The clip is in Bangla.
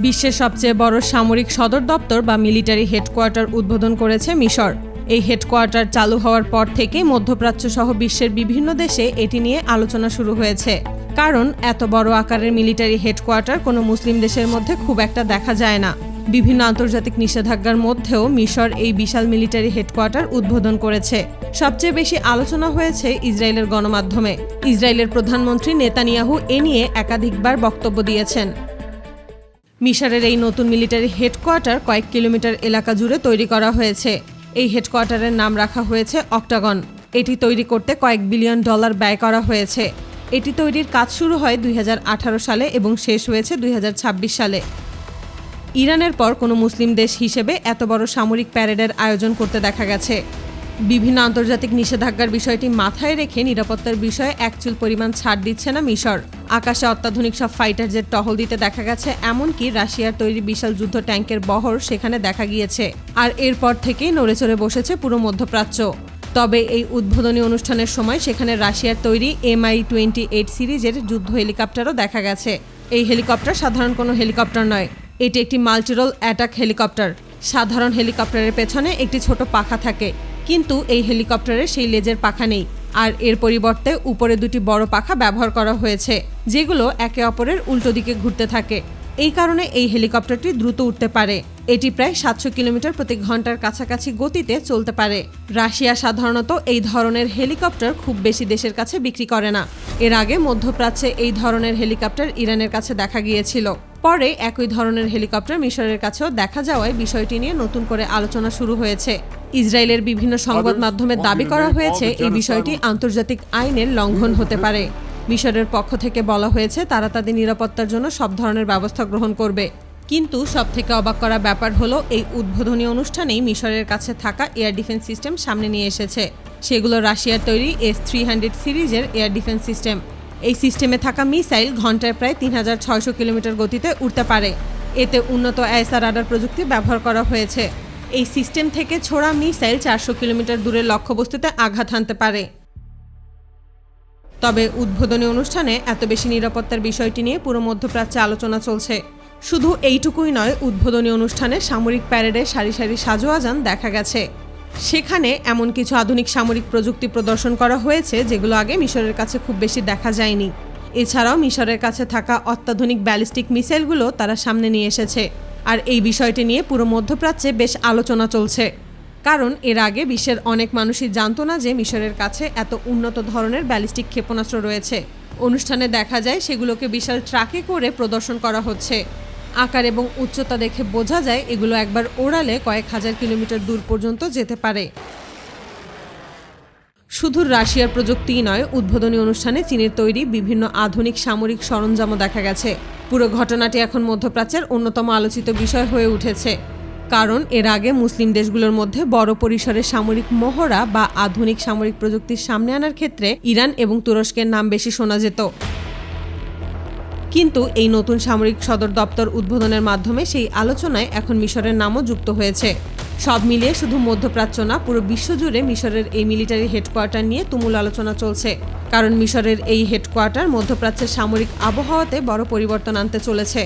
বিশ্বের সবচেয়ে বড় সামরিক সদর দপ্তর বা মিলিটারি হেডকোয়ার্টার উদ্বোধন করেছে মিশর। এই হেডকোয়ার্টার চালু হওয়ার পর থেকেই মধ্যপ্রাচ্য সহ বিশ্বের বিভিন্ন দেশে এটি নিয়ে আলোচনা শুরু হয়েছে। কারণ এত বড় আকারের মিলিটারি হেডকোয়ার্টার কোনো মুসলিম দেশের মধ্যে খুব একটা দেখা যায় না। বিভিন্ন আন্তর্জাতিক নিষেধাজ্ঞার মধ্যেও মিশর এই বিশাল মিলিটারি হেডকোয়ার্টার উদ্বোধন করেছে। সবচেয়ে বেশি আলোচনা হয়েছে ইসরায়েলের গণমাধ্যমে। ইসরায়েলের প্রধানমন্ত্রী নেতানিয়াহু এ নিয়ে একাধিকবার বক্তব্য দিয়েছেন। মিশরের এই নতুন মিলিটারি হেডকোয়ার্টার কয়েক কিলোমিটার এলাকা জুড়ে তৈরি করা হয়েছে। এই হেডকোয়ার্টারের নাম রাখা হয়েছে অক্টাগন। এটি তৈরি করতে কয়েক বিলিয়ন ডলার ব্যয় করা হয়েছে। এটি তৈরির কাজ শুরু হয় 2018 সালে এবং শেষ হয়েছে 2026 সালে। ইরানের পর কোনো মুসলিম দেশ হিসেবে এত বড় সামরিক প্যারেডের আয়োজন করতে দেখা গেছে। বিভিন্ন আন্তর্জাতিক নিষেধাজ্ঞার বিষয়টি মাথায় রেখে নিরাপত্তার বিষয়ে একচুল পরিমাণ ছাড় দিচ্ছে না মিশর। আকাশে অত্যাধুনিক সব ফাইটার জেট টহল দিতে দেখা গেছে, এমনকি রাশিয়ার তৈরি বিশাল যুদ্ধ ট্যাঙ্কের বহর সেখানে দেখা গিয়েছে। আর এরপর থেকেই নড়েচড়ে বসেছে পুরো মধ্যপ্রাচ্য। তবে এই উদ্বোধনী অনুষ্ঠানের সময় সেখানে রাশিয়ার তৈরি Mi-28 সিরিজের যুদ্ধ হেলিকপ্টারও দেখা গেছে। এই হেলিকপ্টার সাধারণ কোনো হেলিকপ্টার নয়, এটি একটি মাল্টিরোল অ্যাটাক হেলিকপ্টার। সাধারণ হেলিকপ্টারের পেছনে একটি ছোট পাখা থাকে, কিন্তু এই হেলিকপ্টারে সেই লেজের পাখা নেই। আর এর পরিবর্তে উপরে দুটি বড় পাখা ব্যবহার করা হয়েছে, যেগুলো একে অপরের উল্টো দিকে ঘুরতে থাকে। এই কারণে এই হেলিকপ্টারটি দ্রুত উঠতে পারে। এটি প্রায় 700 কিলোমিটার প্রতি ঘন্টার কাছাকাছি গতিতে চলতে পারে। রাশিয়া সাধারণত এই ধরনের হেলিকপ্টার খুব বেশি দেশের কাছে বিক্রি করে না। এর আগে মধ্যপ্রাচ্যে এই ধরনের হেলিকপ্টার ইরানের কাছে দেখা গিয়েছিল। পরে একই ধরনের হেলিকপ্টার মিশরের কাছেও দেখা যাওয়ায় বিষয়টি নিয়ে নতুন করে আলোচনা শুরু হয়েছে। ইসরায়েলের বিভিন্ন সংবাদ মাধ্যমে দাবি করা হয়েছে এই বিষয়টি আন্তর্জাতিক আইনের লঙ্ঘন হতে পারে। মিশরের পক্ষ থেকে বলা হয়েছে তারা তাদের নিরাপত্তার জন্য সব ধরনের ব্যবস্থা গ্রহণ করবে। কিন্তু সবথেকে অবাক করা ব্যাপার হলো এই উদ্বোধনী অনুষ্ঠানেই মিশরের কাছে থাকা এয়ার ডিফেন্স সিস্টেম সামনে নিয়ে এসেছে। সেগুলো রাশিয়ার তৈরি S-300 সিরিজের এয়ার ডিফেন্স সিস্টেম। এই সিস্টেমে থাকা মিসাইল ঘন্টায় প্রায় 3600 কিলোমিটার গতিতে উড়তে পারে। এতে উন্নত ISR রাডার প্রযুক্তি ব্যবহার করা হয়েছে। এই সিস্টেম থেকে ছোড়া মিসাইল 400 কিলোমিটার দূরের লক্ষ্যবস্তুতে আঘাত হানতে পারে। তবে উদ্বোধনী অনুষ্ঠানে এত বেশি নিরাপত্তার বিষয়টি নিয়ে পুরো মধ্যপ্রাচ্যে আলোচনা চলছে। শুধু এইটুকুই নয়, উদ্বোধনী অনুষ্ঠানে সামরিক প্যারেডে সারি সারি সাজোয়াজান দেখা গেছে। সেখানে এমন কিছু আধুনিক সামরিক প্রযুক্তি প্রদর্শন করা হয়েছে যেগুলো আগে মিশরের কাছে খুব বেশি দেখা যায়নি। এছাড়াও মিশরের কাছে থাকা অত্যাধুনিক ব্যালিস্টিক মিসাইলগুলো তারা সামনে নিয়ে এসেছে। আর এই বিষয়টি নিয়ে পুরো মধ্যপ্রাচ্যে বেশ আলোচনা চলছে। কারণ এর আগে বিশ্বের অনেক মানুষই জানতো না যে মিশরের কাছে এত উন্নত ধরনের ব্যালিস্টিক ক্ষেপণাস্ত্র রয়েছে। অনুষ্ঠানে দেখা যায় সেগুলোকে বিশাল ট্রাকে করে প্রদর্শন করা হচ্ছে। আকার এবং উচ্চতা দেখে বোঝা যায় এগুলো একবার ওড়ালে কয়েক হাজার কিলোমিটার দূর পর্যন্ত যেতে পারে। শুধু রাশিয়ার প্রযুক্তিই নয়, উদ্বোধনী অনুষ্ঠানে চীনের তৈরি বিভিন্ন আধুনিক সামরিক সরঞ্জামও দেখা গেছে। পুরো ঘটনাটি এখন মধ্যপ্রাচ্যের অন্যতম আলোচিত বিষয় হয়ে উঠেছে। কারণ এর আগে মুসলিম দেশগুলোর মধ্যে বড় পরিসরে সামরিক মহড়া বা আধুনিক সামরিক প্রযুক্তির সামনে আনার ক্ষেত্রে ইরান এবং তুরস্কের নাম বেশি শোনা যেত। কিন্তু এই নতুন সামরিক সদর দপ্তর উদ্বোধনের মাধ্যমে সেই আলোচনায় এখন মিশরের নামও যুক্ত হয়েছে। সব মিলিয়ে শুধু মধ্যপ্রাচ্য না, পুরো বিশ্বজুড়ে মিশরের এই মিলিটারি হেডকোয়ার্টার নিয়ে তুমুল আলোচনা চলছে। কারণ মিশরের এই হেডকোয়ার্টার মধ্যপ্রাচ্যের সামরিক আবহাওয়াতে বড় পরিবর্তন আনতে চলেছে।